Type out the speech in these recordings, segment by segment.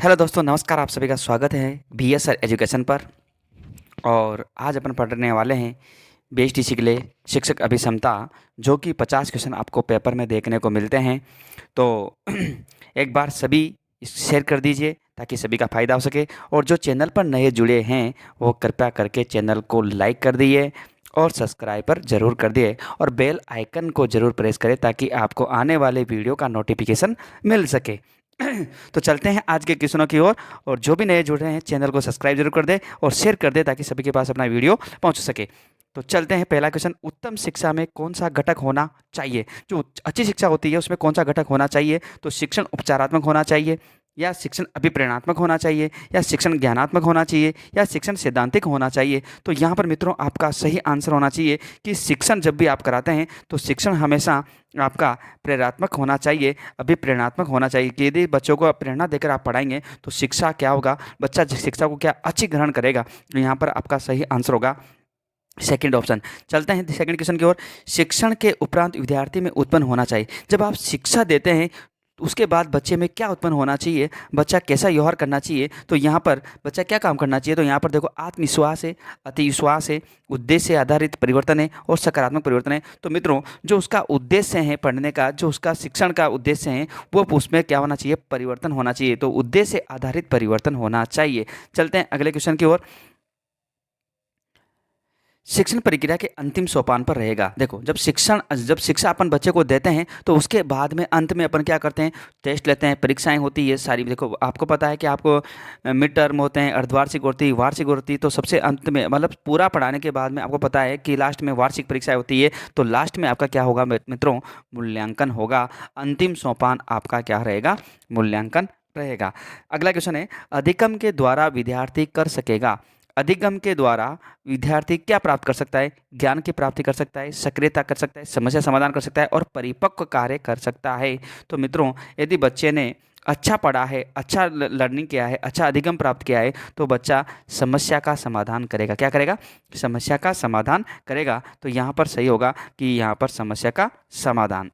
Hello दोस्तों, नमस्कार। आप सभी का स्वागत है बीएसआर एजुकेशन पर। और आज अपन पढ़ने वाले हैं बीएसटीसी के लिए शिक्षक अभिक्षमता, जो कि 50 क्वेश्चन आपको पेपर में देखने को मिलते हैं। तो एक बार सभी शेयर कर दीजिए ताकि सभी का फ़ायदा हो सके। और जो चैनल पर नए जुड़े हैं वो कृपया करके चैनल को लाइक कर दिए और सब्सक्राइब पर ज़रूर कर दिए और बेल आइकन को ज़रूर प्रेस करें ताकि आपको आने वाले वीडियो का नोटिफिकेशन मिल सके। तो चलते हैं आज के क्वेश्चनों की ओर। और जो भी नए जुड़ रहे हैं चैनल को सब्सक्राइब जरूर कर दे और शेयर कर दे ताकि सभी के पास अपना वीडियो पहुंच सके। तो चलते हैं। पहला क्वेश्चन, उत्तम शिक्षा में कौन सा घटक होना चाहिए? जो अच्छी शिक्षा होती है उसमें कौन सा घटक होना चाहिए? तो शिक्षण उपचारात्मक होना चाहिए, या शिक्षण अभिप्रेरणात्मक होना चाहिए, या शिक्षण ज्ञानात्मक होना चाहिए, या शिक्षण सैद्धांतिक होना चाहिए? तो यहाँ पर मित्रों आपका सही आंसर होना चाहिए कि शिक्षण जब भी आप कराते हैं तो शिक्षण हमेशा आपका प्रेरणात्मक होना चाहिए, अभिप्रेरणात्मक होना चाहिए। कि यदि बच्चों को प्रेरणा देकर आप पढ़ाएंगे तो शिक्षा क्या होगा, बच्चा शिक्षा को क्या अच्छी ग्रहण करेगा। तो यहाँ पर आपका सही आंसर होगा सेकंड ऑप्शन। चलते हैं सेकंड क्वेश्चन की ओर। शिक्षण के उपरांत विद्यार्थी में उत्पन्न होना चाहिए। जब आप शिक्षा देते हैं उसके बाद बच्चे में क्या उत्पन्न होना चाहिए, बच्चा कैसा व्यवहार करना चाहिए? तो यहाँ पर बच्चा क्या काम करना चाहिए? तो यहाँ पर देखो, आत्मविश्वास है, अतिविश्वास है, उद्देश्य आधारित परिवर्तन है और सकारात्मक परिवर्तन है। तो मित्रों जो उसका उद्देश्य है पढ़ने का, जो उसका शिक्षण का उद्देश्य है, वो उसमें क्या होना चाहिए? परिवर्तन होना चाहिए। तो उद्देश्य आधारित परिवर्तन होना चाहिए। चलते हैं अगले क्वेश्चन की ओर। शिक्षण प्रक्रिया के अंतिम सोपान पर रहेगा। देखो, जब शिक्षा अपन बच्चे को देते हैं तो उसके बाद में अंत में अपन क्या करते हैं? टेस्ट लेते हैं, परीक्षाएं होती है सारी। देखो आपको पता है कि आपको मिड टर्म होते हैं, अर्धवार्षिक होती है, वार्षिक होती है। तो सबसे अंत में मतलब पूरा पढ़ाने के बाद में आपको पता है कि लास्ट में वार्षिक परीक्षाएं होती है। तो लास्ट में आपका क्या होगा मित्रों? मूल्यांकन होगा। अंतिम सोपान आपका क्या रहेगा? मूल्यांकन रहेगा। अगला क्वेश्चन है, अधिगम के द्वारा विद्यार्थी कर सकेगा। अधिगम के द्वारा विद्यार्थी क्या प्राप्त कर सकता है? ज्ञान की प्राप्ति कर सकता है, सक्रियता कर सकता है, समस्या समाधान कर सकता है और परिपक्व कार्य कर सकता है। तो मित्रों यदि बच्चे ने अच्छा पढ़ा है, अच्छा लर्निंग किया है, अच्छा अधिगम प्राप्त किया है, तो बच्चा समस्या का समाधान करेगा। क्या करेगा? समस्या का समाधान करेगा। तो यहाँ पर सही होगा कि यहाँ पर समस्या का समाधान।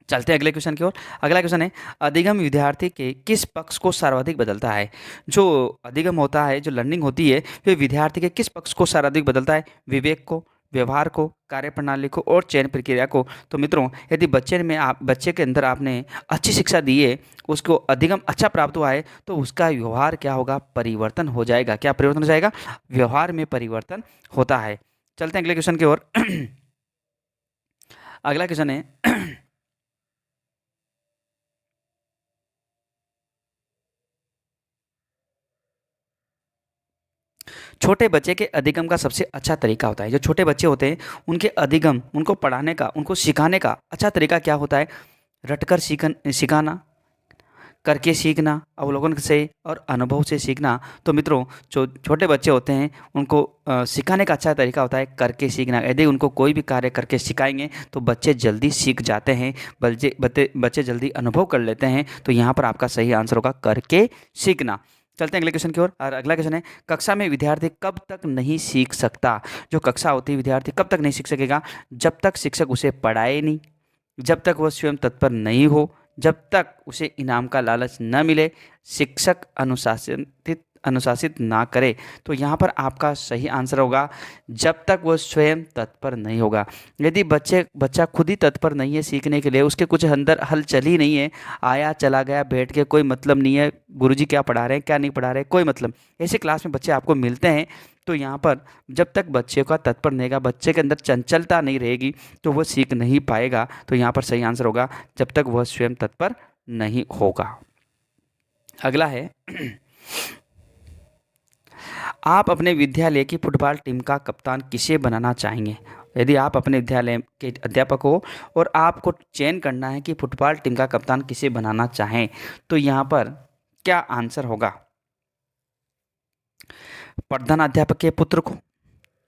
चलते हैं अगले क्वेश्चन की ओर। अगला क्वेश्चन है, अधिगम विद्यार्थी के किस पक्ष को सर्वाधिक बदलता है? जो अधिगम होता है, जो लर्निंग होती है, वे विद्यार्थी के किस पक्ष को सर्वाधिक बदलता है? विवेक को, व्यवहार को, कार्यप्रणाली को और चयन प्रक्रिया को? तो मित्रों यदि बच्चे के अंदर आपने अच्छी शिक्षा दी है, उसको अधिगम अच्छा प्राप्त हुआ है, तो उसका व्यवहार क्या होगा? परिवर्तन हो जाएगा। क्या परिवर्तन हो जाएगा? व्यवहार में परिवर्तन होता है। चलते हैं अगले क्वेश्चन की ओर। अगला क्वेश्चन है, छोटे बच्चे के अधिगम का सबसे अच्छा तरीका होता है। जो छोटे बच्चे होते हैं उनके अधिगम, उनको पढ़ाने का, उनको सिखाने का अच्छा तरीका क्या होता है? रटकर सिखाना, करके सीखना, अवलोकन से और अनुभव से सीखना। तो मित्रों जो छोटे बच्चे होते हैं उनको सिखाने का अच्छा तरीका होता है करके सीखना। यदि उनको कोई भी कार्य करके सिखाएंगे तो बच्चे जल्दी सीख जाते हैं, बच्चे जल्दी अनुभव कर लेते हैं। तो यहाँ पर आपका सही आंसर होगा करके सीखना। चलते हैं अगले क्वेश्चन की ओर। और अगला क्वेश्चन है, कक्षा में विद्यार्थी कब तक नहीं सीख सकता? जो कक्षा होती है विद्यार्थी कब तक नहीं सीख सकेगा? जब तक शिक्षक उसे पढ़ाए नहीं, जब तक वह स्वयं तत्पर नहीं हो, जब तक उसे इनाम का लालच न मिले, शिक्षक अनुशासित ना करे। तो यहाँ पर आपका सही आंसर होगा जब तक वह स्वयं तत्पर नहीं होगा। यदि बच्चा खुद ही तत्पर नहीं है सीखने के लिए, उसके कुछ अंदर हलचल ही नहीं है, आया चला गया बैठ के, कोई मतलब नहीं है गुरुजी क्या पढ़ा रहे हैं क्या नहीं पढ़ा रहे, कोई मतलब, ऐसे क्लास में बच्चे आपको मिलते हैं, तो यहाँ पर जब तक बच्चे का तत्पर नहीं रहेगा, बच्चे के अंदर चंचलता नहीं रहेगी, तो वह सीख नहीं पाएगा। तो यहाँ पर सही आंसर होगा जब तक वह स्वयं तत्पर नहीं होगा। अगला है, आप अपने विद्यालय की फुटबॉल टीम का कप्तान किसे बनाना चाहेंगे? यदि आप अपने विद्यालय के अध्यापक हो और आपको चयन करना है कि फुटबॉल टीम का कप्तान किसे बनाना चाहें, तो यहाँ पर क्या आंसर होगा? प्रधान अध्यापक के पुत्र को,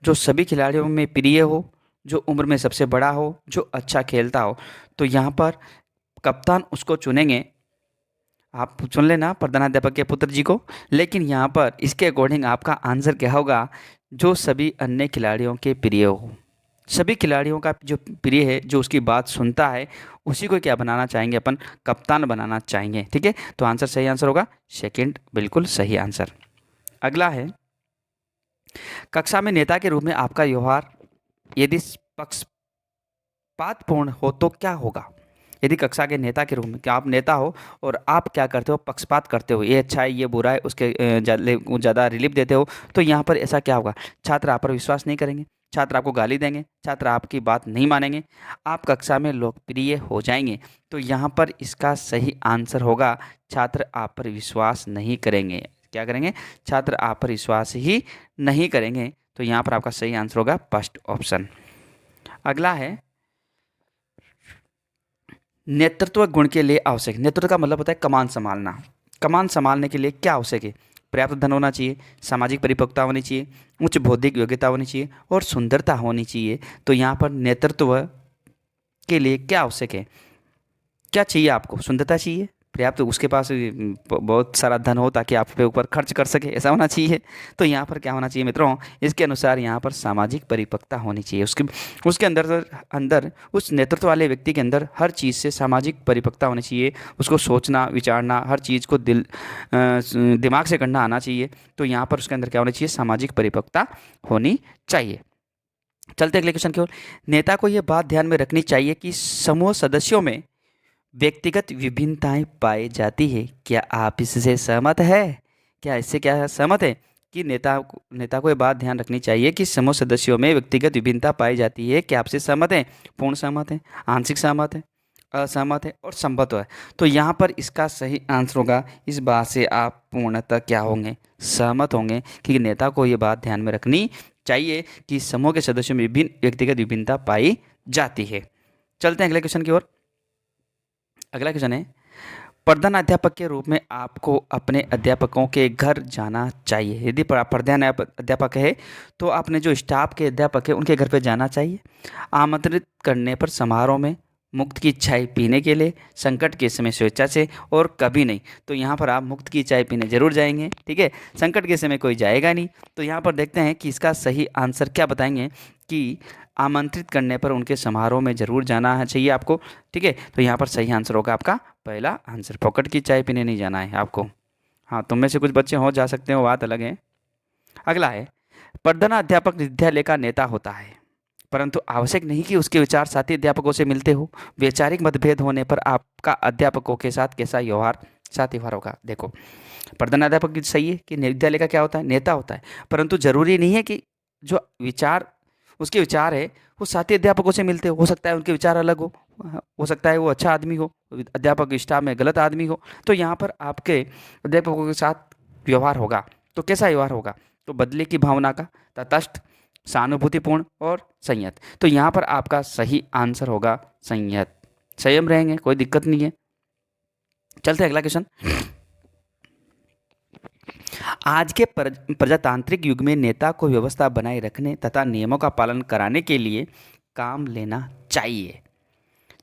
जो सभी खिलाड़ियों में प्रिय हो, जो उम्र में सबसे बड़ा हो, जो अच्छा खेलता हो। तो यहाँ पर कप्तान उसको चुनेंगे। आप चुन लेना प्रधानाध्यापक के पुत्र जी को, लेकिन यहाँ पर इसके अकॉर्डिंग आपका आंसर क्या होगा? जो सभी अन्य खिलाड़ियों के प्रिय हो, सभी खिलाड़ियों का जो प्रिय है, जो उसकी बात सुनता है, उसी को क्या बनाना चाहेंगे अपन, कप्तान बनाना चाहेंगे। ठीक है, तो आंसर, सही आंसर होगा सेकंड, बिल्कुल सही आंसर। अगला है, कक्षा में नेता के रूप में आपका व्यवहार यदि पक्षपातपूर्ण हो तो क्या होगा। यदि कक्षा के नेता के रूप में, क्या आप नेता हो और आप क्या करते हो, पक्षपात करते हो, ये अच्छा है ये बुरा है, उसके ज़्यादा रिलीफ देते हो, तो यहाँ पर ऐसा क्या होगा, छात्र आप पर विश्वास नहीं करेंगे, छात्र आपको गाली देंगे, छात्र आपकी बात नहीं मानेंगे, आप कक्षा में लोकप्रिय हो जाएंगे। तो यहाँ पर इसका सही आंसर होगा, छात्र आप पर विश्वास नहीं करेंगे। क्या करेंगे, छात्र आप पर विश्वास ही नहीं करेंगे। तो यहाँ पर आपका सही आंसर होगा फर्स्ट ऑप्शन। अगला है, नेतृत्व गुण के लिए आवश्यक, नेतृत्व का मतलब होता है कमान संभालना, कमान संभालने के लिए क्या आवश्यक है, पर्याप्त धन होना चाहिए, सामाजिक परिपक्वता होनी चाहिए, उच्च बौद्धिक योग्यता होनी चाहिए और सुंदरता होनी चाहिए। तो यहाँ पर नेतृत्व के लिए क्या आवश्यक है, क्या चाहिए आपको, सुंदरता चाहिए, पर्याप्त, उसके पास बहुत सारा धन हो ताकि आप पे ऊपर खर्च कर सके, ऐसा होना चाहिए। तो यहाँ पर क्या होना चाहिए मित्रों, इसके अनुसार यहाँ पर सामाजिक परिपक्वता होनी चाहिए, उसके अंदर अंदर उस नेतृत्व वाले व्यक्ति के अंदर हर चीज़ से सामाजिक परिपक्वता होनी चाहिए, उसको सोचना विचारना, हर चीज़ को दिमाग से करना आना चाहिए। तो यहाँ पर उसके अंदर क्या होना चाहिए, सामाजिक परिपक्वता होनी चाहिए। चलते अगले क्वेश्चन की ओर। नेता को यह बात ध्यान में रखनी चाहिए कि समूह सदस्यों में व्यक्तिगत विभिन्नताएं पाई जाती है। क्या आप इससे सहमत है, क्या इससे क्या सहमत है कि नेता को ये बात ध्यान रखनी चाहिए कि समूह सदस्यों में व्यक्तिगत विभिन्नता पाई जाती है। क्या आपसे सहमत है, पूर्ण सहमत है, आंशिक सहमत है, असहमत है और संबद्ध है। तो यहाँ पर इसका सही आंसर होगा, इस बात से आप पूर्णतः क्या होंगे, सहमत होंगे कि नेता को ये बात ध्यान में रखनी चाहिए कि समूह के सदस्यों में विभिन्न व्यक्तिगत विभिन्नता पाई जाती है। चलते हैं अगले क्वेश्चन की ओर। अगला क्वेश्चन है, प्रधान अध्यापक के रूप में आपको अपने अध्यापकों के घर जाना चाहिए। यदि प्रधान अध्यापक है तो आपने जो स्टाफ के अध्यापक है उनके घर पे जाना चाहिए। आमंत्रित करने पर समारोह में, मुक्त की चाय पीने के लिए, संकट के समय स्वेच्छा से और कभी नहीं। तो यहाँ पर आप मुक्त की चाय पीने जरूर जाएंगे, ठीक है, संकट के समय कोई जाएगा नहीं। तो यहाँ पर देखते हैं कि इसका सही आंसर क्या बताएंगे कि आमंत्रित करने पर उनके समारोह में ज़रूर जाना है चाहिए आपको, ठीक है। तो यहाँ पर सही आंसर होगा आपका पहला आंसर, पॉकेट की चाय पीने नहीं जाना है आपको। हाँ, तुम में से कुछ बच्चे हो जा सकते हो, बात अलग है। अगला है, प्रधानाध्यापक विद्यालय का नेता होता है, परंतु आवश्यक नहीं कि उसके विचार साथी अध्यापकों से मिलते हो। वैचारिक मतभेद होने पर आपका अध्यापकों के साथ कैसा व्यवहार, साथ व्यवहार होगा। देखो, प्रधानाध्यापक सही है कि विद्यालय का क्या होता है, नेता होता है, परंतु जरूरी नहीं है कि जो विचार उसके विचार है वो साथी अध्यापकों से मिलते हो सकता है उनके विचार अलग हो सकता है वो अच्छा आदमी हो, अध्यापक स्टाफ में गलत आदमी हो। तो यहाँ पर आपके अध्यापकों के साथ व्यवहार होगा तो कैसा व्यवहार होगा, तो बदले की भावना का, तटस्थ, सहानुभूतिपूर्ण और संयत। तो यहाँ पर आपका सही आंसर होगा संयत, संयम रहेंगे, कोई दिक्कत नहीं है। चलते अगला क्वेश्चन। आज के प्रजातांत्रिक युग में नेता को व्यवस्था बनाए रखने तथा नियमों का पालन कराने के लिए काम लेना चाहिए,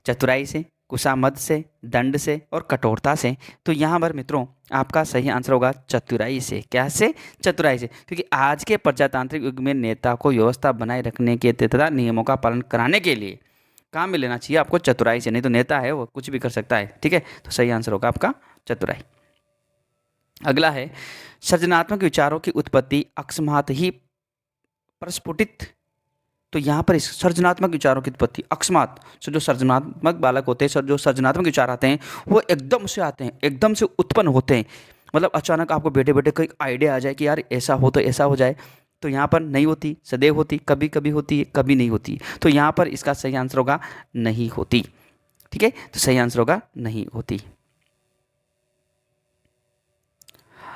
चतुराई से, कुशामद से, दंड से और कठोरता से। तो यहाँ पर मित्रों आपका सही आंसर होगा चतुराई से। क्या से, चतुराई से, क्योंकि आज के प्रजातांत्रिक युग में नेता को व्यवस्था बनाए रखने के तथा नियमों का पालन कराने के लिए काम में लेना चाहिए आपको चतुराई से, नहीं तो नेता है वो कुछ भी कर सकता है, ठीक है। तो सही आंसर होगा आपका चतुराई। अगला है, सृजनात्मक विचारों की उत्पत्ति अकस्मात ही प्रस्फुटित। तो यहाँ पर इस सृजनात्मक विचारों की उत्पत्ति अकस्मात, सो जो सृजनात्मक बालक होते हैं, जो सृजनात्मक विचार आते हैं वो एकदम से आते हैं, एकदम से उत्पन्न होते हैं। मतलब अचानक आपको बैठे बैठे कोई आइडिया आ जाए कि यार ऐसा हो तो ऐसा हो जाए, तो यहाँ पर नहीं होती, सदैव होती, कभी कभी होती है, कभी नहीं होती। तो यहाँ पर इसका सही आंसर होगा नहीं होती, ठीक है। तो सही आंसर होगा नहीं होती।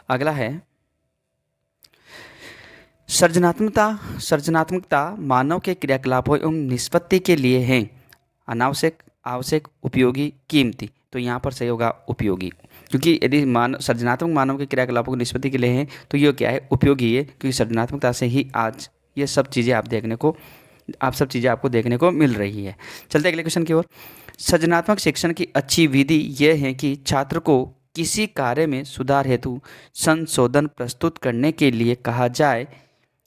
अगला है, सृजनात्मकता मानव के क्रियाकलापों एवं निष्पत्ति के लिए है, अनावश्यक, आवश्यक, उपयोगी, कीमती। तो यहाँ पर सही होगा उपयोगी, क्योंकि यदि सृजनात्मक मानव के क्रियाकलापों की निष्पत्ति के लिए है तो ये क्या है, उपयोगी है, क्योंकि सृजनात्मकता से ही आज ये सब चीज़ें आपको देखने को मिल रही है। चलते अगले क्वेश्चन की ओर। सृजनात्मक शिक्षण की अच्छी विधि यह है कि छात्र को किसी कार्य में सुधार हेतु संशोधन प्रस्तुत करने के लिए कहा जाए।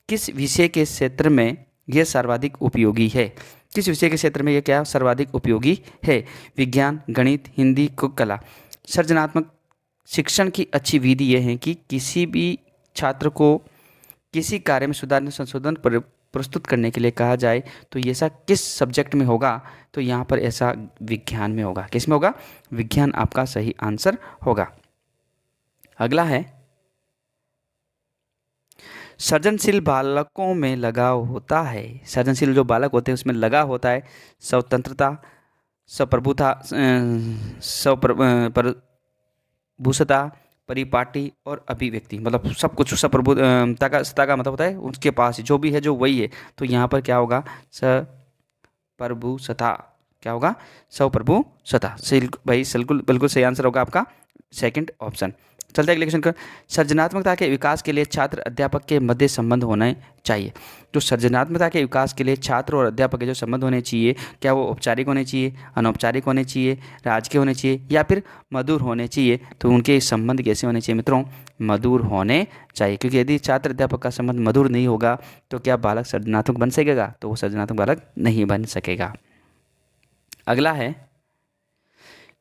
किस विषय के क्षेत्र में यह सर्वाधिक उपयोगी है। किस विषय के क्षेत्र में यह क्या सर्वाधिक उपयोगी है? विज्ञान, गणित, हिंदी, कला। सृजनात्मक शिक्षण की अच्छी विधि यह है कि किसी भी छात्र को किसी कार्य में सुधार संशोधन प्रस्तुत करने के लिए कहा जाए तो ये ऐसा किस सब्जेक्ट में होगा? तो यहाँ पर ऐसा विज्ञान में होगा। किस में होगा? विज्ञान आपका सही आंसर होगा। अगला है, सृजनशील बालकों में लगाव होता है। सृजनशील जो बालक होते हैं उसमें लगाव होता है स्वतंत्रता, स्वप्रभुता, स्वप्रभुता, परिपाटी और अभिव्यक्ति, मतलब सब कुछ स्वप्रभुता का सत्ता का मतलब होता है उसके पास जो भी है जो वही है। तो यहाँ पर क्या होगा? स्वप्रभुसत्ता। क्या होगा? स्वप्रभुसत्ता। भाई बिल्कुल सही आंसर होगा आपका सेकंड ऑप्शन। चलते अगले क्वेश्चन का। सृजनात्मकता के विकास के लिए छात्र अध्यापक के मध्य संबंध होने चाहिए। तो सृजनात्मकता के विकास के लिए छात्र और अध्यापक के जो संबंध होने चाहिए, क्या वो औपचारिक होने चाहिए, अनौपचारिक होने चाहिए, राजकीय होने चाहिए या फिर मधुर होने चाहिए? तो उनके संबंध कैसे होने चाहिए मित्रों? मधुर होने चाहिए, क्योंकि यदि छात्र अध्यापक का संबंध मधुर नहीं होगा तो क्या बालक सृजनात्मक बन सकेगा? तो वो सृजनात्मक बालक नहीं बन सकेगा। अगला है,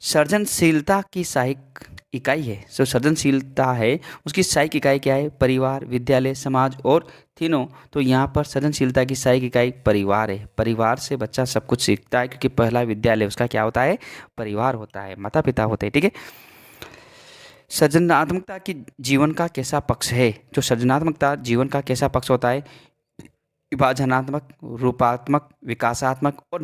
सृजनशीलता की सहायक इकाई है। जो सृजनशीलता है उसकी सहायक इकाई क्या है? परिवार, विद्यालय, समाज और तीनों। तो यहाँ पर सृजनशीलता की सहायक इकाई परिवार है। परिवार से बच्चा सब कुछ सीखता है, क्योंकि पहला विद्यालय उसका क्या होता है? परिवार होता है, माता पिता होते हैं। ठीक है। सृजनात्मकता की जीवन का कैसा पक्ष है? जो सृजनात्मकता जीवन का कैसा पक्ष होता है? विभाजनात्मक, रूपात्मक, विकासात्मक और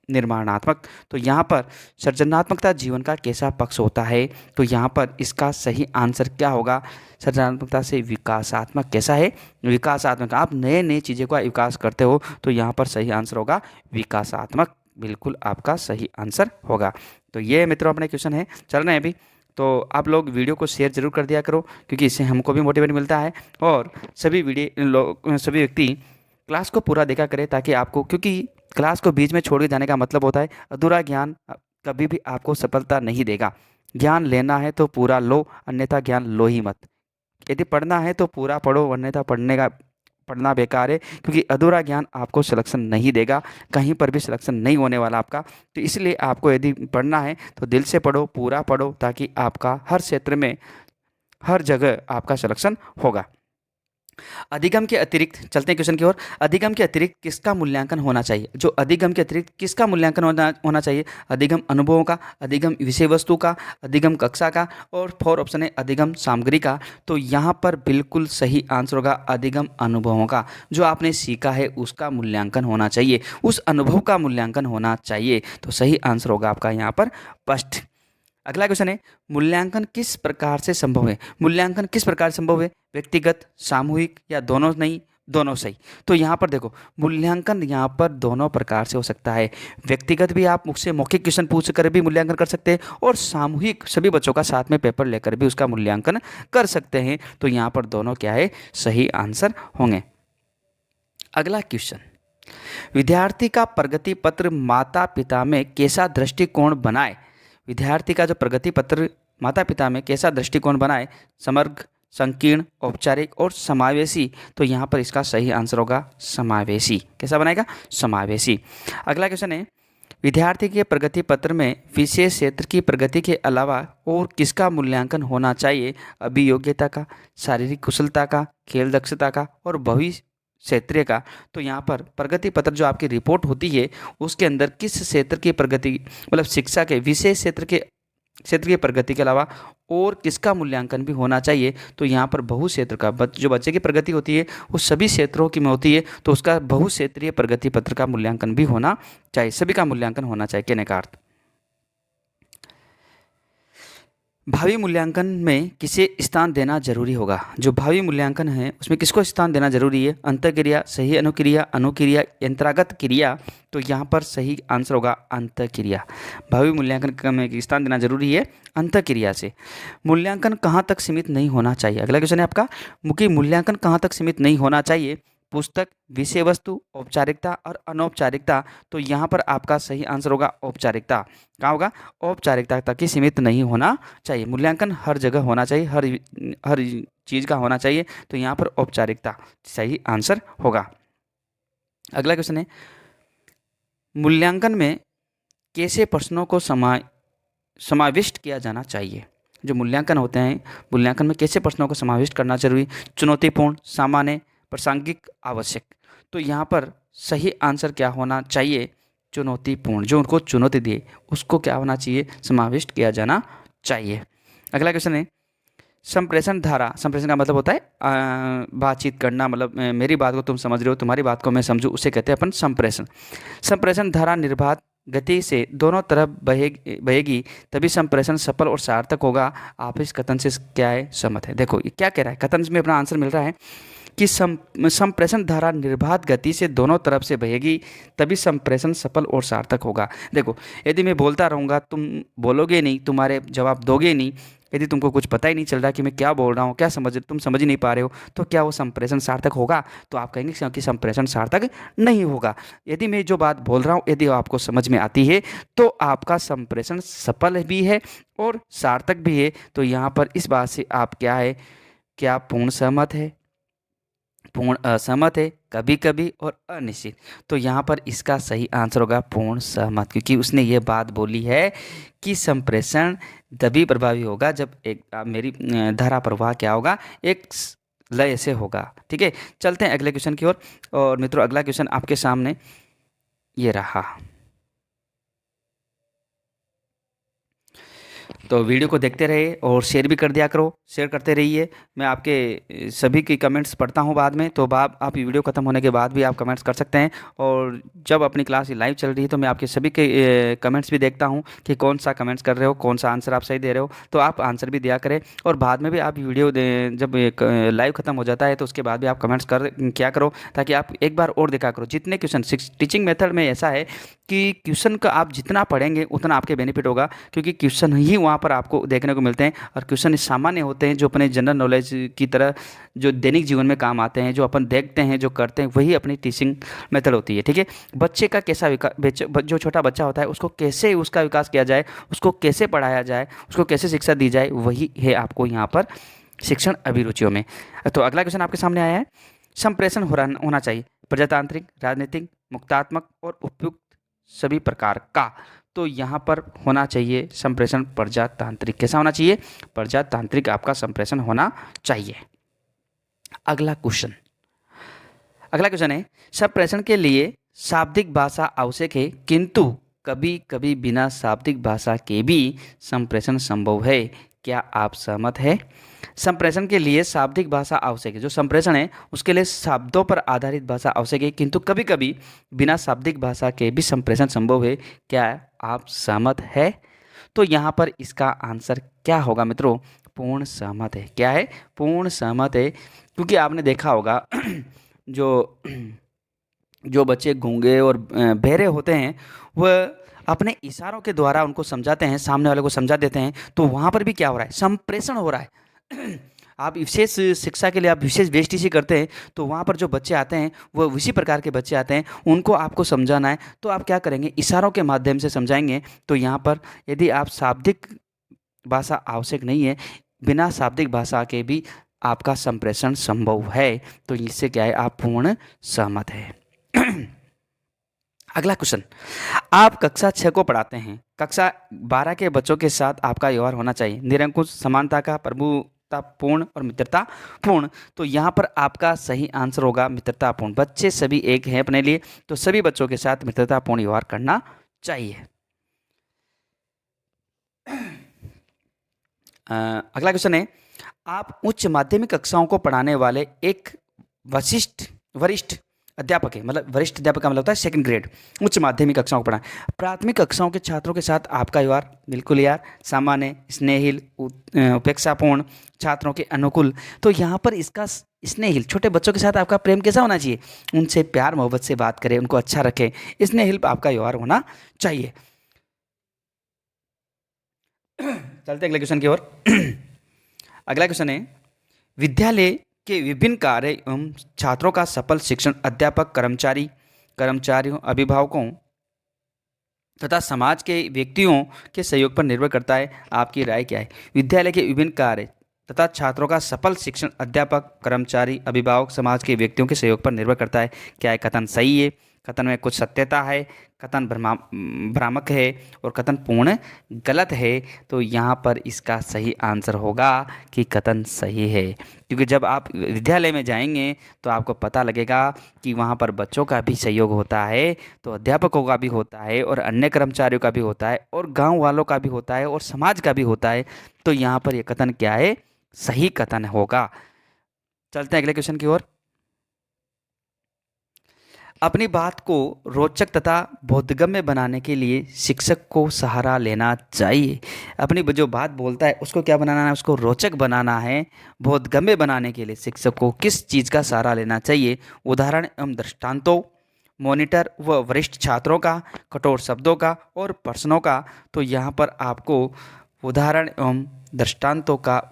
निर्माणात्मक। तो यहाँ पर सृजनात्मकता जीवन का कैसा पक्ष होता है? तो यहाँ पर इसका सही आंसर क्या होगा? सृजनात्मकता से विकासात्मक। कैसा है? विकासात्मक। आप नए नए चीज़ों का विकास करते हो, तो यहाँ पर सही आंसर होगा विकासात्मक। बिल्कुल आपका सही आंसर होगा। तो ये मित्रों अपने क्वेश्चन है चल रहे हैं अभी। तो आप लोग वीडियो को शेयर जरूर कर दिया करो, क्योंकि इससे हमको भी मोटिवेट मिलता है। और सभी सभी व्यक्ति क्लास को पूरा देखा करें, ताकि आपको, क्योंकि क्लास को बीच में छोड़ के जाने का मतलब होता है अधूरा ज्ञान कभी भी आपको सफलता नहीं देगा। ज्ञान लेना है तो पूरा लो, अन्यथा ज्ञान लो ही मत। यदि पढ़ना है तो पूरा पढ़ो, अन्यथा पढ़ना बेकार है, क्योंकि अधूरा ज्ञान आपको सिलेक्शन नहीं देगा, कहीं पर भी सिलेक्शन नहीं होने वाला आपका। तो इसलिए आपको यदि पढ़ना है तो दिल से पढ़ो, पूरा पढ़ो, ताकि आपका हर क्षेत्र में, हर जगह आपका सिलेक्शन होगा। अधिगम के अतिरिक्त चलते हैं क्वेश्चन की ओर। अधिगम के अतिरिक्त किसका मूल्यांकन होना चाहिए? जो अधिगम के अतिरिक्त किसका मूल्यांकन होना चाहिए? अधिगम अनुभवों का, अधिगम विषय वस्तु का, अधिगम कक्षा का, और 4 ऑप्शन है अधिगम सामग्री का। तो यहाँ पर बिल्कुल सही आंसर होगा अधिगम अनुभवों का। जो आपने सीखा है उसका मूल्यांकन होना चाहिए, उस अनुभव का मूल्यांकन होना चाहिए। तो सही आंसर होगा आपका यहाँ पर फर्स्ट। अगला क्वेश्चन है, मूल्यांकन किस प्रकार से संभव है? मूल्यांकन किस प्रकार से संभव है? व्यक्तिगत, सामूहिक या दोनों नहीं? दोनों सही। तो यहाँ पर देखो, मूल्यांकन यहाँ पर दोनों प्रकार से हो सकता है। व्यक्तिगत भी आप मुझसे मौखिक क्वेश्चन पूछ कर भी मूल्यांकन कर सकते हैं, और सामूहिक सभी बच्चों का साथ में पेपर लेकर भी उसका मूल्यांकन कर सकते हैं। तो यहाँ पर दोनों क्या है? सही आंसर होंगे। अगला क्वेश्चन, विद्यार्थी का प्रगति पत्र माता पिता में कैसा दृष्टिकोण बनाए? विद्यार्थी का जो प्रगति पत्र माता पिता में कैसा दृष्टिकोण बनाए? समग्र, संकीर्ण, औपचारिक और समावेशी। तो यहाँ पर इसका सही आंसर होगा समावेशी। कैसा बनाएगा? समावेशी। अगला क्वेश्चन है, विद्यार्थी के प्रगति पत्र में विशेष क्षेत्र की प्रगति के अलावा और किसका मूल्यांकन होना चाहिए? अभियोग्यता का, शारीरिक कुशलता का, खेल दक्षता का और भविष्य क्षेत्रीय का। तो यहाँ पर प्रगति पत्र जो आपकी रिपोर्ट होती है उसके अंदर किस क्षेत्र की प्रगति, मतलब शिक्षा के विशेष क्षेत्र की प्रगति के अलावा और किसका मूल्यांकन भी होना चाहिए? तो यहाँ पर बहु क्षेत्र का, जो बच्चे की प्रगति होती है वो सभी क्षेत्रों की में होती है, तो उसका बहु क्षेत्रीय प्रगति पत्र का मूल्यांकन भी होना चाहिए। सभी का मूल्यांकन होना चाहिए कहने का अर्थ। भावी मूल्यांकन में किसे स्थान देना जरूरी होगा? जो भावी मूल्यांकन है उसमें किसको स्थान देना जरूरी है? अंतःक्रिया, सही अनुक्रिया, अनुक्रिया, यंत्रागत क्रिया। तो यहाँ पर सही आंसर होगा अंतःक्रिया। भावी मूल्यांकन में स्थान देना जरूरी है अंतःक्रिया से। मूल्यांकन कहाँ तक सीमित नहीं होना चाहिए? अगला क्वेश्चन है आपका, मुख्य मूल्यांकन कहाँ तक सीमित नहीं होना चाहिए? पुस्तक, विषय वस्तु, औपचारिकता और अनौपचारिकता। तो यहाँ पर आपका सही आंसर होगा औपचारिकता। कहाँ होगा? औपचारिकता तक ही सीमित नहीं होना चाहिए। मूल्यांकन हर जगह होना चाहिए, हर चीज़ का होना चाहिए। तो यहाँ पर औपचारिकता सही आंसर होगा। अगला क्वेश्चन है, मूल्यांकन में कैसे प्रश्नों को समाविष्ट किया जाना चाहिए। जो मूल्यांकन होते हैं, मूल्यांकन में कैसे प्रश्नों को समाविष्ट करना जरूरी, चुनौतीपूर्ण, सामान्य, प्रासंगिक, आवश्यक। तो यहाँ पर सही आंसर क्या होना चाहिए, चुनौतीपूर्ण। जो उनको चुनौती दिए उसको क्या होना चाहिए, समाविष्ट किया जाना चाहिए। अगला क्वेश्चन है, संप्रेषण धारा। संप्रेषण का मतलब होता है बातचीत करना, मतलब मेरी बात को तुम समझ रहे हो, तुम्हारी बात को मैं समझूं, उसे कहते हैं अपन संप्रेषण। संप्रेषण धारा निर्बाध गति से दोनों तरफ बहेगी तभी संप्रेषण सफल और सार्थक होगा। आप इस कथन से क्या है, सहमत है। देखो ये क्या कह रहा है, कथन में अपना आंसर मिल रहा है कि संप्रेषण धारा निर्बाध गति से दोनों तरफ से बहेगी तभी संप्रेषण सफल और सार्थक होगा। देखो यदि मैं बोलता रहूँगा, तुम बोलोगे नहीं, तुम्हारे जवाब दोगे नहीं, यदि तुमको कुछ पता ही नहीं चल रहा कि मैं क्या बोल रहा हूँ, तुम समझ ही नहीं पा रहे हो, तो क्या वो संप्रेषण सार्थक होगा? तो आप कहेंगे कि संप्रेषण सार्थक नहीं होगा। यदि मैं जो बात बोल रहा हूँ यदि आपको समझ में आती है तो आपका संप्रेषण सफल भी है और सार्थक भी है। तो यहाँ पर इस बात से आप क्या है, क्या पूर्ण सहमत है, पूर्ण असहमत है, कभी कभी और अनिश्चित। तो यहाँ पर इसका सही आंसर होगा पूर्ण सहमत, क्योंकि उसने ये बात बोली है कि संप्रेषण तभी प्रभावी होगा जब एक मेरी धारा प्रवाह क्या होगा, एक लय से होगा। ठीक है, चलते हैं अगले क्वेश्चन की ओर। और मित्रों अगला क्वेश्चन आपके सामने ये रहा। तो वीडियो को देखते रहिए और शेयर भी कर दिया करो, शेयर करते रहिए। मैं आपके सभी की कमेंट्स पढ़ता हूँ बाद में, तो आप वीडियो ख़त्म होने के बाद भी आप कमेंट्स कर सकते हैं। और जब अपनी क्लास लाइव चल रही है तो मैं आपके सभी के कमेंट्स भी देखता हूँ कि कौन सा कमेंट्स कर रहे हो, कौन सा आंसर आप सही दे रहे हो, तो आप आंसर भी दिया करें। और बाद में भी आप वीडियो जब लाइव ख़त्म हो जाता है तो उसके बाद भी आप कमेंट्स क्या करो, ताकि आप एक बार और देखा करो। जितने क्वेश्चन टीचिंग मेथड में ऐसा है कि क्वेश्चन का आप जितना पढ़ेंगे उतना आपके बेनिफिट होगा, क्योंकि क्वेश्चन ही वहाँ पर आपको देखने को मिलते हैं। और क्वेश्चन सामान्य होते हैं जो अपने जनरल नॉलेज की तरह जो दैनिक जीवन में काम आते हैं, जो अपन देखते हैं, जो करते हैं, वही अपनी टीचिंग मेथड होती है। ठीक है, बच्चे का कैसा विकास, जो छोटा बच्चा होता है उसको कैसे उसका विकास किया जाए, उसको कैसे पढ़ाया जाए, उसको कैसे शिक्षा दी जाए, वही है आपको यहाँ पर शिक्षण अभिरुचियों में। तो अगला क्वेश्चन आपके सामने आया है, संप्रेषण होना चाहिए प्रजातांत्रिक, राजनीतिक, मुक्तात्मक और उपयुक्त सभी प्रकार का। तो यहाँ पर होना चाहिए संप्रेषण प्रजातांत्रिक। कैसा होना चाहिए, प्रजातांत्रिक आपका संप्रेषण होना चाहिए। अगला क्वेश्चन है, संप्रेषण के लिए शाब्दिक भाषा आवश्यक है, किंतु कभी कभी बिना शाब्दिक भाषा के भी संप्रेषण संभव है। क्या आप सहमत है? संप्रेषण के लिए शाब्दिक भाषा आवश्यक है, जो संप्रेषण है उसके लिए शब्दों पर आधारित भाषा आवश्यक है, किंतु कभी कभी बिना शाब्दिक भाषा के भी संप्रेषण संभव है। क्या आप सहमत है? तो यहाँ पर इसका आंसर क्या होगा मित्रों, पूर्ण सहमत है। क्या है, पूर्ण सहमत है। क्योंकि आपने देखा होगा जो जो बच्चे गूंगे और बहरे होते हैं वह अपने इशारों के द्वारा उनको समझाते हैं, सामने वाले को समझा देते हैं, तो वहाँ पर भी क्या हो रहा है, संप्रेषण हो रहा है। आप विशेष शिक्षा के लिए आप विशेष वेस्टिसी करते हैं, तो वहाँ पर जो बच्चे आते हैं वो उसी प्रकार के बच्चे आते हैं, उनको आपको समझाना है, तो आप क्या करेंगे, इशारों के माध्यम से समझाएंगे। तो यहाँ पर यदि आप शाब्दिक भाषा आवश्यक नहीं है, बिना शाब्दिक भाषा के भी आपका संप्रेषण संभव है, तो इससे क्या है, आप पूर्ण सहमत है। अगला क्वेश्चन, आप कक्षा 6 को पढ़ाते हैं, कक्षा 12 के बच्चों के साथ आपका व्यवहार होना चाहिए निरंकुश, समानता का, प्रभुतापूर्ण और मित्रतापूर्ण। तो यहाँ पर आपका सही आंसर होगा मित्रतापूर्ण। बच्चे सभी एक हैं अपने लिए, तो सभी बच्चों के साथ मित्रतापूर्ण व्यवहार करना चाहिए। अगला क्वेश्चन है, आप उच्च माध्यमिक कक्षाओं को पढ़ाने वाले एक वरिष्ठ अध्यापक है, मतलब वरिष्ठ अध्यापक का मतलब होता है सेकंड ग्रेड, उच्च माध्यमिक कक्षाओं को पढ़ा। प्राथमिक कक्षाओं के छात्रों के साथ आपका व्यवहार बिल्कुल यार सामान्य, स्नेहिल, उपेक्षापूर्ण, छात्रों के अनुकूल। तो यहाँ पर इसका स्नेहिल, छोटे बच्चों के साथ आपका प्रेम कैसा होना चाहिए, उनसे प्यार मोहब्बत से बात करें, उनको अच्छा रखें, स्नेहिल आपका व्यवहार होना चाहिए। चलते अगले क्वेश्चन की ओर। अगला क्वेश्चन है, विद्यालय के विभिन्न कार्य एवं छात्रों का सफल शिक्षण अध्यापक, कर्मचारियों, अभिभावकों तथा समाज के व्यक्तियों के सहयोग पर निर्भर करता है। आपकी राय क्या है? विद्यालय के विभिन्न कार्य तथा छात्रों का सफल शिक्षण अध्यापक, कर्मचारी, अभिभावक, समाज के व्यक्तियों के सहयोग पर निर्भर करता है। क्या है कथन सही है, कथन में कुछ सत्यता है, कथन भ्रामक है और कथन पूर्ण गलत है? तो यहाँ पर इसका सही आंसर होगा कि कथन सही है, क्योंकि जब आप विद्यालय में जाएंगे तो आपको पता लगेगा कि वहाँ पर बच्चों का भी सहयोग होता है, तो अध्यापकों का भी होता है और अन्य कर्मचारियों का भी होता है और गांव वालों का भी होता है और समाज का भी होता है। तो यहाँ पर ये कथन क्या है, सही कथन होगा। चलते हैं अगले क्वेश्चन की ओर। अपनी बात को रोचक तथा बोधगम्य बनाने के लिए शिक्षक को सहारा लेना चाहिए। अपनी जो बात बोलता है उसको क्या बनाना है, उसको रोचक बनाना है। बोधगम्य बनाने के लिए शिक्षक को किस चीज़ का सहारा लेना चाहिए? उदाहरण एवं दृष्टांतों, मॉनिटर व वरिष्ठ छात्रों का, कठोर शब्दों का और प्रश्नों का। तो यहाँ पर आपको उदाहरण एवं दृष्टांतों का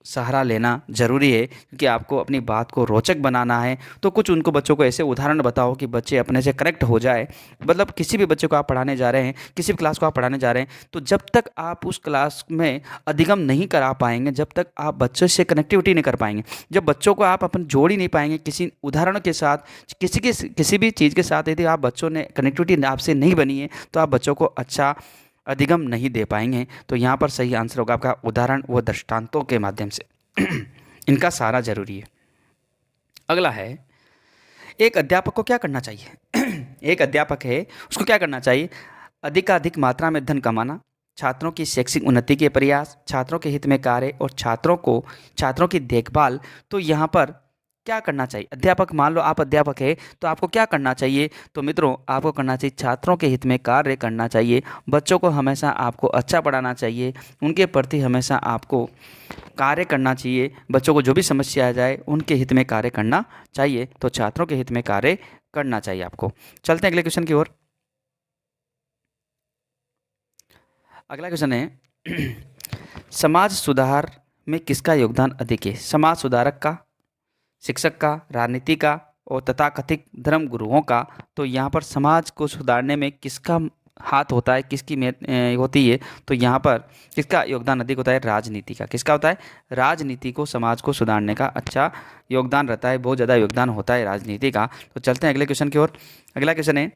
सहारा लेना ज़रूरी है, क्योंकि आपको अपनी बात को रोचक बनाना है। तो कुछ उनको बच्चों को ऐसे उदाहरण बताओ कि बच्चे अपने से कनेक्ट हो जाए। मतलब किसी भी बच्चे को आप पढ़ाने जा रहे हैं, किसी भी क्लास को आप पढ़ाने जा रहे हैं, तो जब तक आप उस क्लास में अधिगम नहीं करा पाएंगे, जब तक आप बच्चों से कनेक्टिविटी नहीं कर पाएंगे, जब बच्चों को आप अपन जोड़ ही नहीं पाएंगे किसी उदाहरण के साथ, किसी भी चीज़ के साथ, यदि आप बच्चों ने कनेक्टिविटी आपसे नहीं बनी है तो आप बच्चों को अच्छा अधिगम नहीं दे पाएंगे। तो यहाँ पर सही आंसर होगा आपका उदाहरण व दृष्टांतों के माध्यम से इनका सहारा जरूरी है। अगला है, एक अध्यापक को क्या करना चाहिए? एक अध्यापक है, उसको क्या करना चाहिए? अधिकाधिक मात्रा में धन कमाना, छात्रों की शैक्षिक उन्नति के प्रयास, छात्रों के हित में कार्य और छात्रों की देखभाल। तो यहाँ पर क्या करना चाहिए अध्यापक? मान लो आप अध्यापक है तो आपको क्या करना चाहिए? तो मित्रों, आपको करना चाहिए छात्रों के हित में कार्य करना चाहिए। बच्चों को हमेशा आपको अच्छा पढ़ाना चाहिए, उनके प्रति हमेशा आपको कार्य करना चाहिए। बच्चों को जो भी समस्या आ जाए उनके हित में कार्य करना चाहिए। तो छात्रों के हित में कार्य करना चाहिए आपको। चलते हैं अगले क्वेश्चन की ओर। अगला क्वेश्चन है समाज सुधार में किसका योगदान अधिक है? समाज सुधारक का, शिक्षक का, राजनीति का और तथाकथित धर्म गुरुओं का। तो यहाँ पर समाज को सुधारने में किसका हाथ होता है, किसकी होती है? तो यहाँ पर किसका योगदान अधिक होता है? राजनीति का। किसका होता है? राजनीति को समाज को सुधारने का अच्छा योगदान रहता है, बहुत ज़्यादा योगदान होता है राजनीति का। तो चलते हैं अगले क्वेश्चन की ओर। अगला क्वेश्चन है,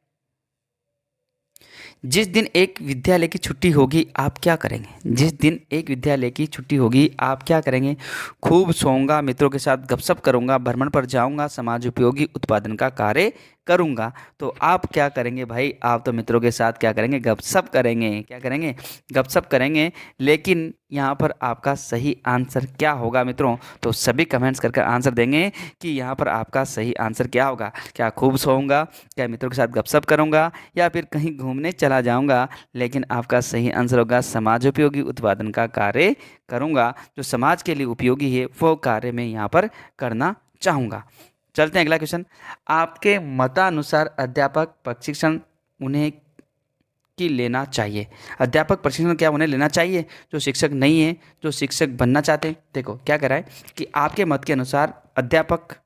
जिस दिन एक विद्यालय की छुट्टी होगी आप क्या करेंगे? जिस दिन एक विद्यालय की छुट्टी होगी आप क्या करेंगे? खूब सोऊंगा, मित्रों के साथ गपशप करूंगा, भ्रमण पर जाऊंगा, समाज उपयोगी उत्पादन का कार्य करूंगा। तो आप क्या करेंगे भाई? आप तो मित्रों के साथ क्या करेंगे? गपशप करेंगे। क्या करेंगे? गपशप करेंगे। लेकिन यहाँ पर आपका सही आंसर क्या होगा मित्रों? तो सभी कमेंट्स करके आंसर देंगे कि यहाँ पर आपका सही आंसर क्या होगा। क्या खूब सोऊंगा, क्या मित्रों के साथ गपशप करूंगा, या फिर कहीं घूमने चला जाऊंगा? लेकिन आपका सही आंसर होगा समाजोपयोगी उत्पादन का कार्य करूंगा। जो समाज के लिए उपयोगी है वो कार्य मैं यहाँ पर करना चाहूँगा। चलते हैं अगला क्वेश्चन। आपके मतानुसार अध्यापक प्रशिक्षण उन्हें की लेना चाहिए? अध्यापक प्रशिक्षण क्या उन्हें लेना चाहिए जो शिक्षक नहीं है, जो शिक्षक बनना चाहते हैं? देखो क्या कह रहा है कि आपके मत के अनुसार अध्यापक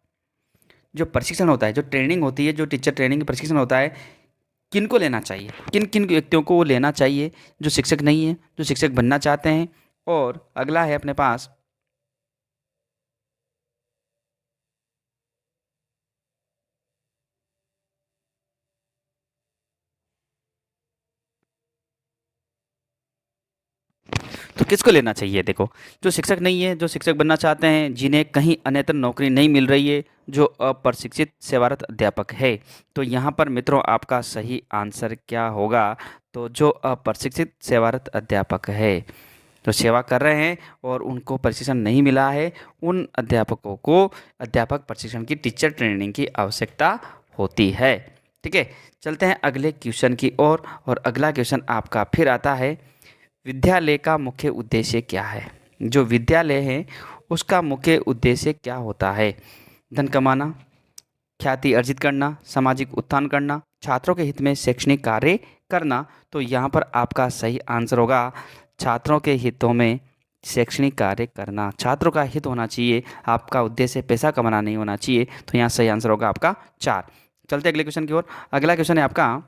जो प्रशिक्षण होता है, जो ट्रेनिंग होती है, जो टीचर ट्रेनिंग प्रशिक्षण होता है, किनको लेना चाहिए? किन किन व्यक्तियों को वो लेना चाहिए जो शिक्षक नहीं है, जो शिक्षक बनना चाहते हैं? और अगला है अपने पास, तो किसको लेना चाहिए? देखो, जो शिक्षक नहीं है, जो शिक्षक बनना चाहते हैं, जिन्हें कहीं अन्यत्र नौकरी नहीं मिल रही है, जो अप्रशिक्षित सेवारत अध्यापक है। तो यहाँ पर मित्रों आपका सही आंसर क्या होगा? तो जो अप्रशिक्षित सेवारत अध्यापक है, जो सेवा कर रहे हैं और उनको प्रशिक्षण नहीं मिला है, उन अध्यापकों को अध्यापक प्रशिक्षण की, टीचर ट्रेनिंग की आवश्यकता होती है। ठीक है, चलते हैं अगले क्वेश्चन की ओर। और अगला क्वेश्चन आपका फिर आता है, विद्यालय का मुख्य उद्देश्य क्या है? जो विद्यालय है उसका मुख्य उद्देश्य क्या होता है? धन कमाना, ख्याति अर्जित करना, सामाजिक उत्थान करना, छात्रों के हित में शैक्षणिक कार्य करना। तो यहाँ पर आपका सही आंसर होगा छात्रों के हितों में शैक्षणिक कार्य करना। छात्रों का हित होना चाहिए, आपका उद्देश्य पैसा कमाना नहीं होना चाहिए। तो यहाँ सही आंसर होगा आपका 4। चलते अगले क्वेश्चन की ओर। अगला क्वेश्चन है आपका,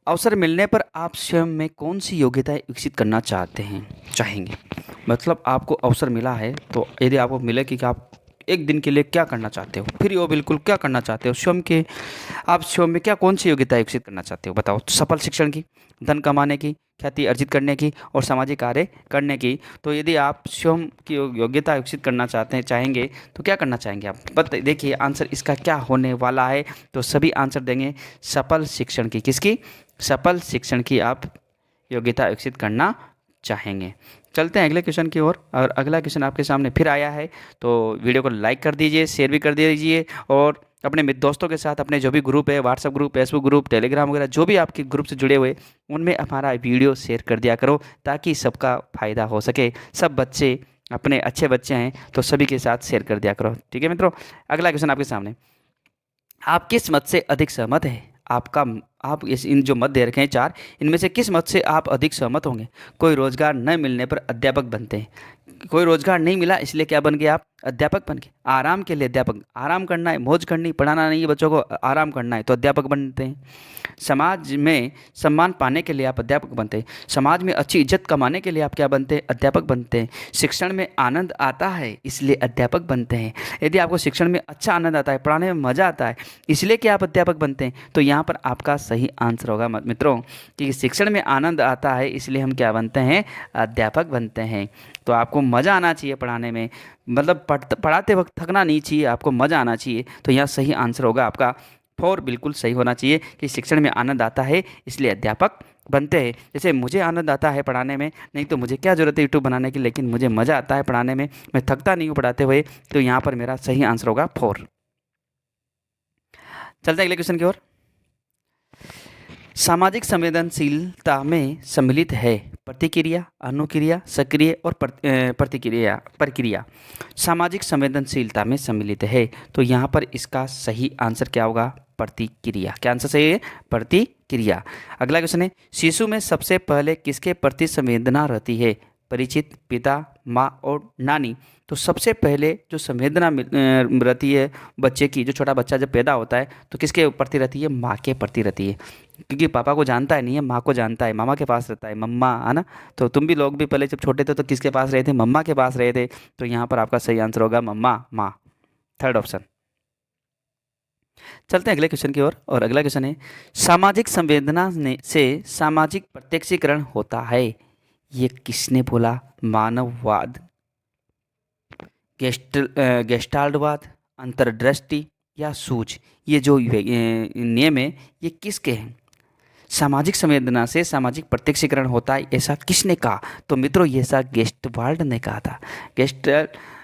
अवसर मिलने पर आप स्वयं में कौन सी योग्यताएं विकसित करना चाहेंगे? मतलब आपको अवसर मिला है, तो यदि आपको मिले कि आप एक दिन के लिए क्या करना चाहते हो, फ्री हो बिल्कुल, क्या करना चाहते हो स्वयं के, आप स्वयं में क्या कौन सी योग्यताएं विकसित करना चाहते हो बताओ? सफल शिक्षण की, धन कमाने की, ख्याति अर्जित करने की और सामाजिक कार्य करने की। तो यदि आप स्वयं की योग्यता विकसित करना चाहेंगे तो क्या करना चाहेंगे आप? देखिए आंसर इसका क्या होने वाला है। तो सभी आंसर देंगे सफल शिक्षण की। किसकी? सफल शिक्षण की आप योग्यता विकसित करना चाहेंगे। चलते हैं अगले क्वेश्चन की ओर। और अगला क्वेश्चन आपके सामने फिर आया है, तो वीडियो को लाइक कर दीजिए, शेयर भी कर दीजिए और अपने मित्र दोस्तों के साथ, अपने जो भी ग्रुप है, WhatsApp group, Facebook group, Telegram वगैरह जो भी आपके ग्रुप से जुड़े हुए, उनमें हमारा वीडियो शेयर कर दिया करो ताकि सबका फ़ायदा हो सके। सब बच्चे अपने अच्छे बच्चे हैं तो सभी के साथ शेयर कर दिया करो। ठीक है मित्रों, अगला क्वेश्चन आपके सामने, आप किस मत से अधिक सहमत हैं? आपका आप इस इन जो मत दे रखे हैं चार, इनमें से किस मत से आप अधिक सहमत होंगे? कोई रोजगार न मिलने पर अध्यापक बनते हैं। कोई रोजगार नहीं मिला इसलिए क्या बन गए आप? अध्यापक बन गए। आराम के लिए अध्यापक, आराम करना है, मौज करनी, पढ़ाना नहीं है बच्चों को, आराम करना है तो अध्यापक बनते हैं। समाज में सम्मान पाने के लिए आप अध्यापक बनते हैं। समाज में अच्छी इज्जत कमाने के लिए आप क्या बनते हैं? अध्यापक बनते हैं। शिक्षण में आनंद आता है इसलिए अध्यापक बनते हैं। यदि आपको शिक्षण में अच्छा आनंद आता है, पढ़ाने में मज़ा आता है, इसलिए क्या आप अध्यापक बनते हैं? तो यहाँ पर आपका सही आंसर होगा मित्रों कि शिक्षण में आनंद आता है इसलिए हम क्या बनते हैं? अध्यापक बनते हैं। तो आपको मज़ा आना चाहिए पढ़ाने में, मतलब पढ़ाते वक्त थकना नहीं चाहिए, आपको मज़ा आना चाहिए। तो यहाँ सही आंसर होगा आपका 4 बिल्कुल सही होना चाहिए कि शिक्षण में आनंद आता है इसलिए अध्यापक बनते हैं। जैसे मुझे आनंद आता है पढ़ाने में, नहीं तो मुझे क्या ज़रूरत है यूट्यूब बनाने की, लेकिन मुझे मज़ा आता है पढ़ाने में, मैं थकता नहीं हूँ पढ़ाते हुए। तो यहाँ पर मेरा सही आंसर होगा 4। चलते हैं अगले क्वेश्चन की ओर। सामाजिक संवेदनशीलता में सम्मिलित है प्रतिक्रिया, अनुक्रिया, सक्रिय और प्रक्रिया। सामाजिक संवेदनशीलता में सम्मिलित है तो यहाँ पर इसका सही आंसर क्या होगा? प्रतिक्रिया। क्या आंसर सही है? प्रतिक्रिया। अगला क्वेश्चन है, शिशु में सबसे पहले किसके प्रति संवेदना रहती है? परिचित, पिता, माँ और नानी। तो सबसे पहले जो संवेदना रहती है बच्चे की, जो छोटा बच्चा जब पैदा होता है तो किसके प्रति रहती है? माँ के प्रति रहती है, क्योंकि पापा को जानता नहीं है, माँ को जानता है, मामा के पास रहता है, मम्मा, है ना। तो तुम भी लोग भी पहले जब छोटे थे तो किसके पास रहे थे? मम्मा के पास रहे थे। तो यहाँ पर आपका सही आंसर होगा मम्मा, माँ, थर्ड ऑप्शन। चलते हैं अगले क्वेश्चन की ओर। और अगला क्वेश्चन है, सामाजिक संवेदना से सामाजिक प्रत्यक्षीकरण होता है। ये किसने बोला? मानववाद, गेस्टाल्टवाद, अंतर्दृष्टि या सूझ। ये जो नियम है ये किसके हैं? सामाजिक संवेदना से सामाजिक प्रत्यक्षीकरण होता है ऐसा किसने कहा? तो मित्रों ये ऐसा गेस्टवाल्ड ने कहा था।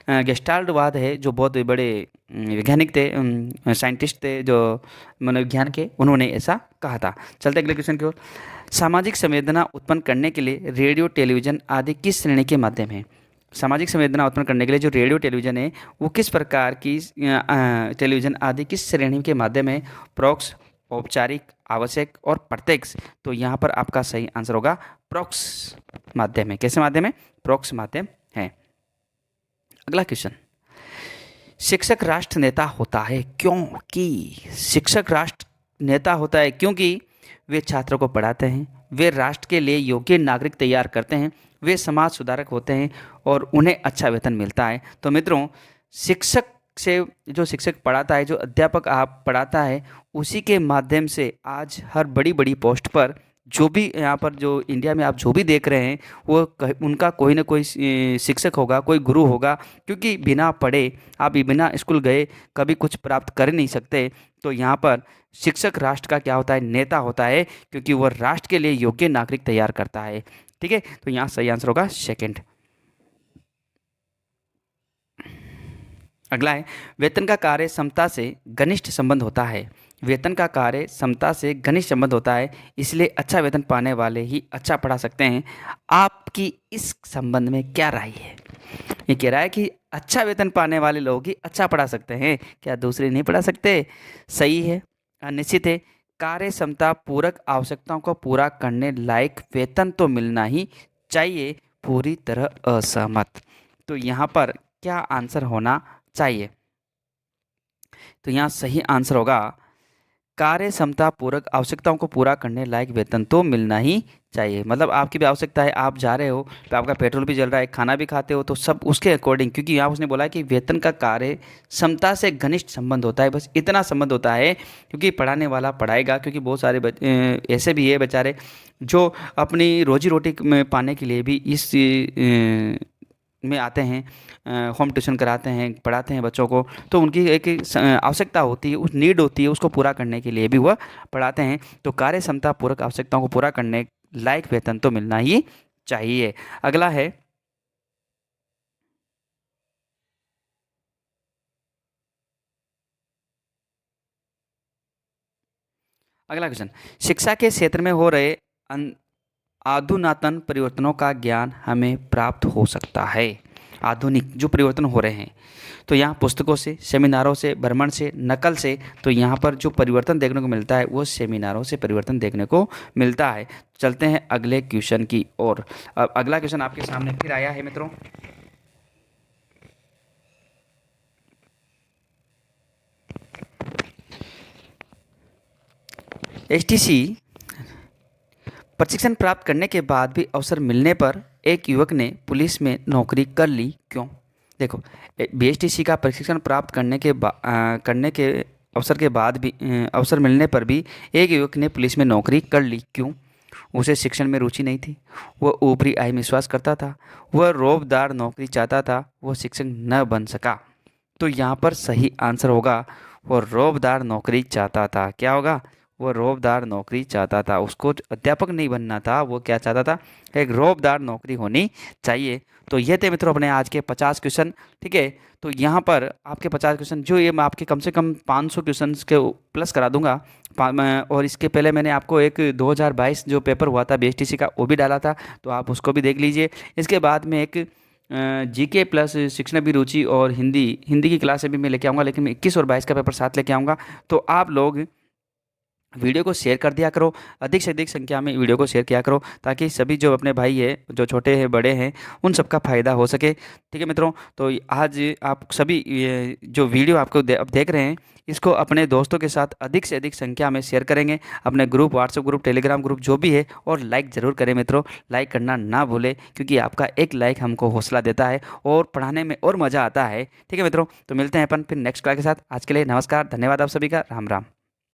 गेस्टाल्टवाद है, जो बहुत बड़े वैज्ञानिक थे, साइंटिस्ट थे जो मनोविज्ञान के, उन्होंने ऐसा कहा था। चलते अगले क्वेश्चन की ओर। सामाजिक संवेदना उत्पन्न करने के लिए रेडियो, टेलीविज़न आदि किस श्रेणी के माध्यम है? सामाजिक संवेदना उत्पन्न करने के लिए जो रेडियो, टेलीविज़न है वो किस प्रकार की टेलीविज़न आदि किस श्रेणी के माध्यम है? प्रोक्स, औपचारिक, आवश्यक और प्रत्यक्ष। तो यहाँ पर आपका सही आंसर होगा प्रोक्स माध्यम है। कैसे माध्यम है? प्रोक्स माध्यम है। अगला क्वेश्चन, शिक्षक राष्ट्र नेता होता है क्योंकि? शिक्षक राष्ट्र नेता होता है क्योंकि वे छात्रों को पढ़ाते हैं, वे राष्ट्र के लिए योग्य नागरिक तैयार करते हैं, वे समाज सुधारक होते हैं और उन्हें अच्छा वेतन मिलता है। तो मित्रों शिक्षक से, जो शिक्षक पढ़ाता है, जो अध्यापक आप पढ़ाता है, उसी के माध्यम से आज हर बड़ी बड़ी पोस्ट पर जो भी यहाँ पर जो इंडिया में आप जो भी देख रहे हैं वो उनका कोई ना कोई शिक्षक होगा, कोई गुरु होगा, क्योंकि बिना पढ़े आप बिना स्कूल गए कभी कुछ प्राप्त कर नहीं सकते। तो यहाँ पर शिक्षक राष्ट्र का क्या होता है? नेता होता है, क्योंकि वह राष्ट्र के लिए योग्य नागरिक तैयार करता है। ठीक है, तो यहाँ सही आंसर होगा सेकंड। अगला है, वेतन का कार्य क्षमता से घनिष्ठ संबंध होता है। वेतन का कार्य क्षमता से घनिष्ठ संबंध होता है, इसलिए अच्छा वेतन पाने वाले ही अच्छा पढ़ा सकते हैं। आपकी इस संबंध में क्या राय है? ये कह रहा है कि अच्छा वेतन पाने वाले लोग ही अच्छा पढ़ा सकते हैं, क्या दूसरे नहीं पढ़ा सकते? सही है, निश्चित है। कार्य क्षमता पूरक आवश्यकताओं को पूरा करने लायक वेतन तो मिलना ही चाहिए, पूरी तरह असहमत। तो यहाँ पर क्या आंसर होना चाहिए? तो यहाँ सही आंसर होगा कार्य क्षमता पूरक आवश्यकताओं को पूरा करने लायक वेतन तो मिलना ही चाहिए। मतलब आपकी भी आवश्यकता है, आप जा रहे हो तो आपका पेट्रोल भी जल रहा है, खाना भी खाते हो, तो सब उसके अकॉर्डिंग, क्योंकि यहाँ उसने बोला है कि वेतन का कार्य क्षमता से घनिष्ठ संबंध होता है, बस इतना संबंध होता है। क्योंकि पढ़ाने वाला पढ़ाएगा, क्योंकि बहुत सारे ऐसे भी है बेचारे जो अपनी रोजी रोटी में पाने के लिए भी इस में आते हैं, होम ट्यूशन कराते हैं, पढ़ाते हैं बच्चों को। तो उनकी एक आवश्यकता होती है, उस नीड होती है, उसको पूरा करने के लिए भी वह पढ़ाते हैं। तो कार्य क्षमता पूरक आवश्यकताओं को पूरा करने लायक वेतन तो मिलना ही चाहिए। अगला है, अगला क्वेश्चन, शिक्षा के क्षेत्र में हो रहे आधुनातन परिवर्तनों का ज्ञान हमें प्राप्त हो सकता है। आधुनिक जो परिवर्तन हो रहे हैं, तो यहाँ पुस्तकों से, सेमिनारों से, भ्रमण से, नकल से, तो यहाँ पर जो परिवर्तन देखने को मिलता है वो सेमिनारों से परिवर्तन देखने को मिलता है। चलते हैं अगले क्वेश्चन की ओर। अब अगला क्वेश्चन आपके सामने फिर आया है मित्रों। एसटीसी प्रशिक्षण प्राप्त करने के बाद भी अवसर मिलने पर एक युवक ने पुलिस में नौकरी कर ली, क्यों? देखो, बीएसटीसी का प्रशिक्षण प्राप्त करने के अवसर के बाद भी अवसर मिलने पर भी एक युवक ने पुलिस में नौकरी कर ली, क्यों? उसे शिक्षण में रुचि नहीं थी, वह ऊपरी आय में विश्वास करता था, वह रौबदार नौकरी चाहता था, वह शिक्षक न बन सका। तो यहाँ पर सही आंसर होगा, वो रौबदार नौकरी चाहता था। क्या होगा? वो रौबदार नौकरी चाहता था, उसको अध्यापक नहीं बनना था, वो क्या चाहता था? एक रौबदार नौकरी होनी चाहिए। तो ये थे मित्रों अपने आज के 50 क्वेश्चन। ठीक है, तो यहाँ पर आपके 50 क्वेश्चन जो ये मैं आपके कम से कम 500 क्वेश्चन के प्लस करा दूंगा। और इसके पहले मैंने आपको एक 2022 जो पेपर हुआ था बीएसटीसी का, वो भी डाला था, तो आप उसको भी देख लीजिए। इसके बाद में एक जीके प्लस शिक्षण अभिरुचि और हिंदी हिंदी की क्लास अभी मैं लेके आऊँगा, लेकिन मैं 21 और 22 का पेपर साथ लेके आऊँगा। तो आप लोग वीडियो को शेयर कर दिया करो, अधिक से अधिक संख्या में वीडियो को शेयर किया करो, ताकि सभी जो अपने भाई है, जो छोटे हैं बड़े हैं, उन सबका फ़ायदा हो सके। ठीक है मित्रों, तो आज आप सभी ये जो वीडियो आपको अब देख रहे हैं, इसको अपने दोस्तों के साथ अधिक से अधिक संख्या में शेयर करेंगे, अपने group, WhatsApp group, Telegram group जो भी है, और लाइक ज़रूर करें मित्रों। लाइक करना ना भूलें, क्योंकि आपका एक लाइक हमको हौसला देता है और पढ़ाने में और मज़ा आता है। ठीक है मित्रों, तो मिलते हैं अपन फिर नेक्स्ट क्लास के साथ। आज के लिए नमस्कार, धन्यवाद आप सभी का, राम राम।